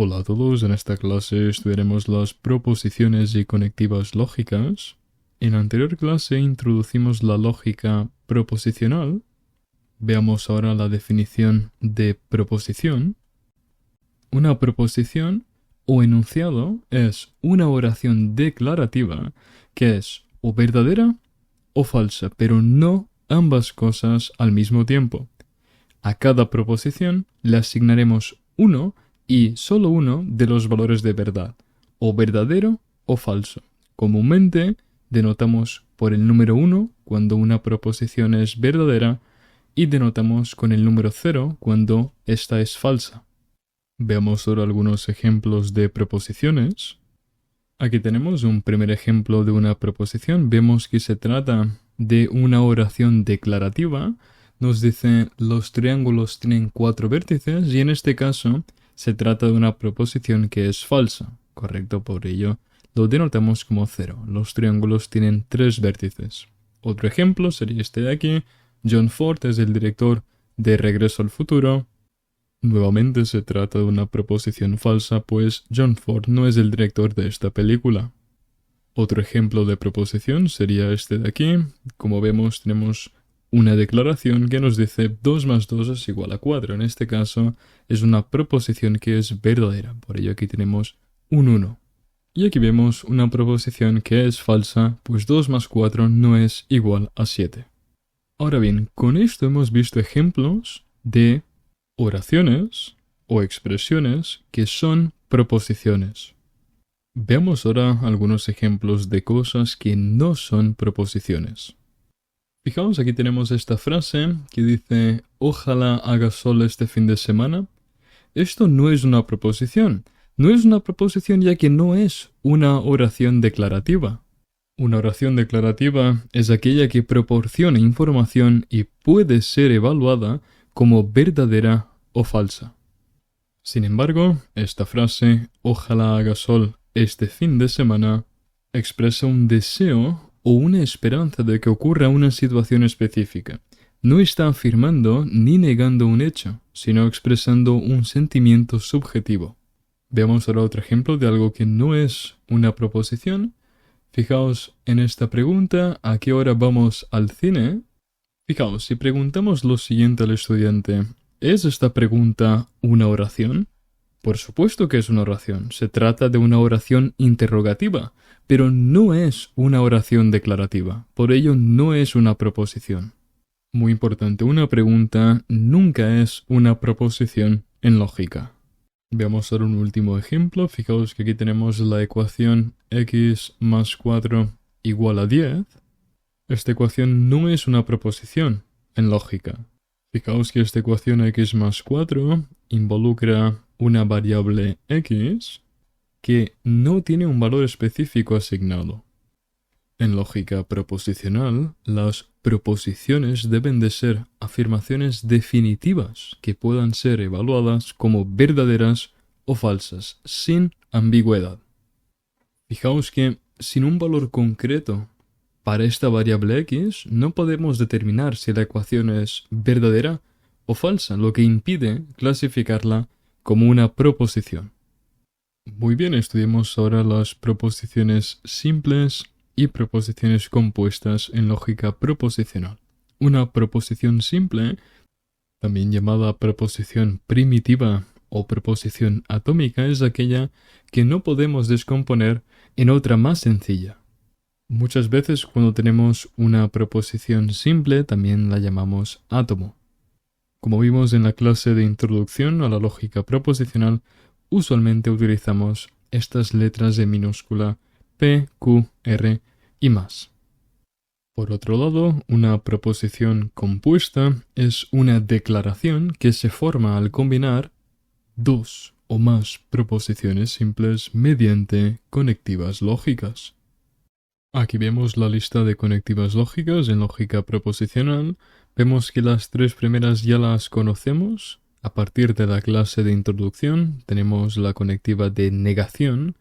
Hola a todos, en esta clase estudiaremos las proposiciones y conectivas lógicas. En la anterior clase introducimos la lógica proposicional. Veamos ahora la definición de proposición. Una proposición o enunciado es una oración declarativa que es o verdadera o falsa, pero no ambas cosas al mismo tiempo. A cada proposición le asignaremos uno y solo uno de los valores de verdad, o verdadero o falso. Comúnmente denotamos por el número 1 cuando una proposición es verdadera y denotamos con el número 0 cuando esta es falsa. Veamos ahora algunos ejemplos de proposiciones. Aquí tenemos un primer ejemplo de una proposición. Vemos que se trata de una oración declarativa. Nos dice los triángulos tienen 4 vértices y en este caso se trata de una proposición que es falsa, ¿correcto? Por ello lo denotamos como 0. Los triángulos tienen 3 vértices. Otro ejemplo sería este de aquí. John Ford es el director de Regreso al Futuro. Nuevamente se trata de una proposición falsa, pues John Ford no es el director de esta película. Otro ejemplo de proposición sería este de aquí. Como vemos, tenemos una declaración que nos dice 2 más 2 es igual a 4. En este caso es una proposición que es verdadera, por ello aquí tenemos un 1. Y aquí vemos una proposición que es falsa, pues 2 más 4 no es igual a 7. Ahora bien, con esto hemos visto ejemplos de oraciones o expresiones que son proposiciones. Veamos ahora algunos ejemplos de cosas que no son proposiciones. Fijaos, aquí tenemos esta frase que dice ojalá haga sol este fin de semana. Esto no es una proposición. No es una proposición ya que no es una oración declarativa. Una oración declarativa es aquella que proporciona información y puede ser evaluada como verdadera o falsa. Sin embargo, esta frase ojalá haga sol este fin de semana expresa un deseo o una esperanza de que ocurra una situación específica. No está afirmando ni negando un hecho, sino expresando un sentimiento subjetivo. Veamos ahora otro ejemplo de algo que no es una proposición. Fijaos en esta pregunta, ¿a qué hora vamos al cine? Fijaos, si preguntamos lo siguiente al estudiante, ¿es esta pregunta una oración? Por supuesto que es una oración. Se trata de una oración interrogativa, pero no es una oración declarativa. Por ello no es una proposición. Muy importante, una pregunta nunca es una proposición en lógica. Veamos ahora un último ejemplo. Fijaos que aquí tenemos la ecuación x más 4 igual a 10. Esta ecuación no es una proposición en lógica. Fijaos que esta ecuación x más 4 involucra una variable x que no tiene un valor específico asignado. En lógica proposicional, las proposiciones deben de ser afirmaciones definitivas que puedan ser evaluadas como verdaderas o falsas, sin ambigüedad. Fijaos que sin un valor concreto para esta variable x no podemos determinar si la ecuación es verdadera o falsa, lo que impide clasificarla como una proposición. Muy bien, estudiemos ahora las proposiciones simples y proposiciones compuestas en lógica proposicional. Una proposición simple, también llamada proposición primitiva o proposición atómica, es aquella que no podemos descomponer en otra más sencilla. Muchas veces cuando tenemos una proposición simple también la llamamos átomo. Como vimos en la clase de introducción a la lógica proposicional, usualmente utilizamos estas letras de minúscula P, Q, R y más. Por otro lado, una proposición compuesta es una declaración que se forma al combinar dos o más proposiciones simples mediante conectivas lógicas. Aquí vemos la lista de conectivas lógicas en lógica proposicional. Vemos que las 3 primeras ya las conocemos. A partir de la clase de introducción tenemos la conectiva de negación,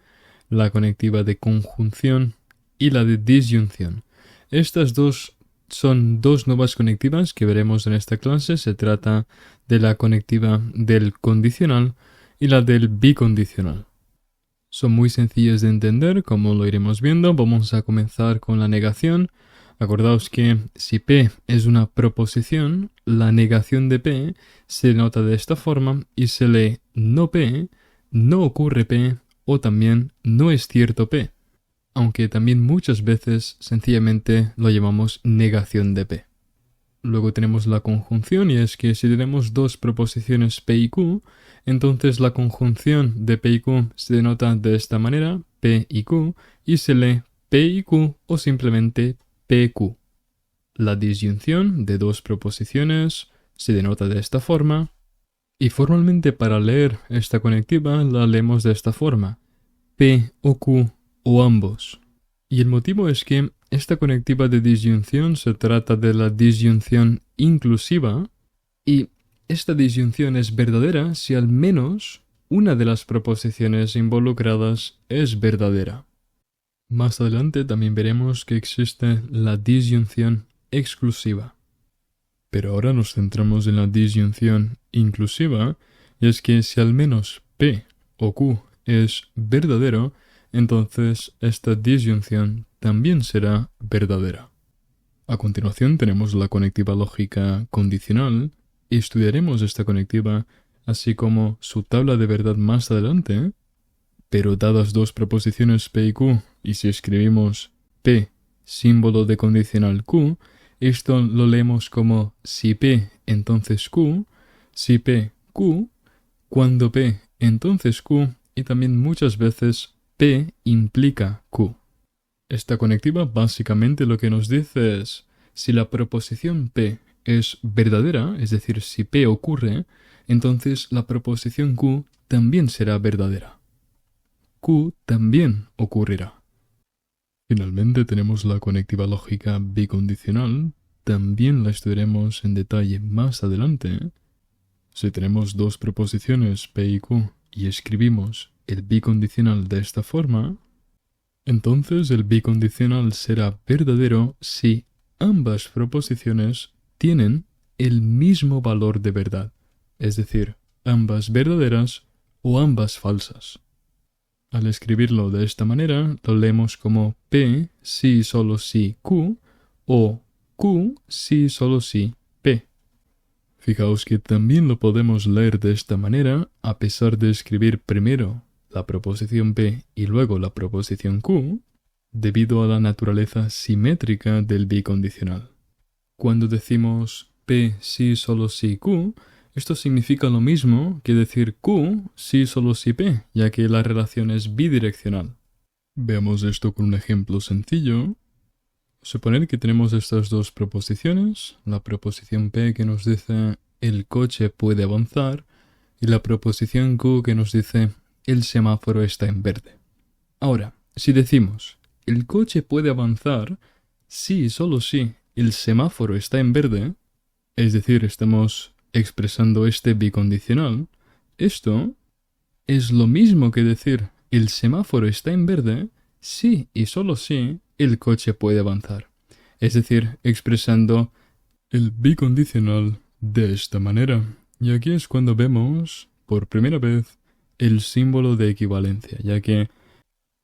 la conectiva de conjunción y la de disyunción. Estas dos son 2 nuevas conectivas que veremos en esta clase. Se trata de la conectiva del condicional y la del bicondicional. Son muy sencillas de entender, como lo iremos viendo. Vamos a comenzar con la negación. Acordaos que si P es una proposición, la negación de P se nota de esta forma y se lee no P, no ocurre P o también no es cierto P, aunque también muchas veces sencillamente lo llamamos negación de P. Luego tenemos la conjunción, y es que si tenemos dos proposiciones P y Q, entonces la conjunción de P y Q se denota de esta manera, P y Q, y se lee P y Q o simplemente PQ. La disyunción de dos proposiciones se denota de esta forma, y formalmente para leer esta conectiva la leemos de esta forma, P o Q o ambos. Y el motivo es que esta conectiva de disyunción se trata de la disyunción inclusiva, y esta disyunción es verdadera si al menos una de las proposiciones involucradas es verdadera. Más adelante también veremos que existe la disyunción exclusiva. Pero ahora nos centramos en la disyunción inclusiva, y es que si al menos P o Q es verdadero, entonces esta disyunción también será verdadera. A continuación tenemos la conectiva lógica condicional, y estudiaremos esta conectiva así como su tabla de verdad más adelante, pero dadas dos proposiciones P y Q, y si escribimos P, símbolo de condicional Q, esto lo leemos como si P, entonces Q, si P, Q, cuando P, entonces Q, y también muchas veces P implica Q. Esta conectiva básicamente lo que nos dice es, si la proposición P es verdadera, es decir, si P ocurre, entonces la proposición Q también será verdadera. Q también ocurrirá. Finalmente tenemos la conectiva lógica bicondicional, también la estudiaremos en detalle más adelante. Si tenemos dos proposiciones P y Q y escribimos el bicondicional de esta forma, entonces el bicondicional será verdadero si ambas proposiciones tienen el mismo valor de verdad, es decir, ambas verdaderas o ambas falsas. Al escribirlo de esta manera, lo leemos como P si solo si Q o Q si solo si P. Fijaos que también lo podemos leer de esta manera, a pesar de escribir primero la proposición P y luego la proposición Q, debido a la naturaleza simétrica del bicondicional. Cuando decimos P si solo si Q, esto significa lo mismo que decir Q si solo si P, ya que la relación es bidireccional. Veamos esto con un ejemplo sencillo. Suponer que tenemos estas dos proposiciones, la proposición P que nos dice el coche puede avanzar y la proposición Q que nos dice el semáforo está en verde. Ahora, si decimos el coche puede avanzar si y solo si el semáforo está en verde, es decir, estamos expresando este bicondicional, esto es lo mismo que decir el semáforo está en verde si y solo si el coche puede avanzar. Es decir, expresando el bicondicional de esta manera. Y aquí es cuando vemos, por primera vez, el símbolo de equivalencia, ya que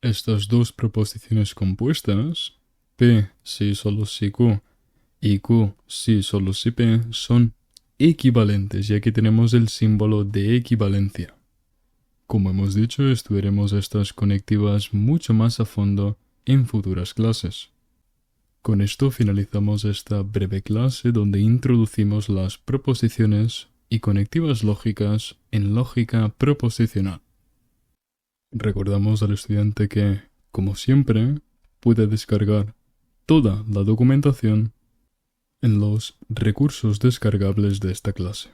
estas dos proposiciones compuestas, P si solo si Q y Q si solo si P, son equivalentes, y aquí tenemos el símbolo de equivalencia. Como hemos dicho, estudiaremos estas conectivas mucho más a fondo en futuras clases. Con esto finalizamos esta breve clase donde introducimos las proposiciones y conectivas lógicas en lógica proposicional. Recordamos al estudiante que, como siempre, puede descargar toda la documentación en los recursos descargables de esta clase.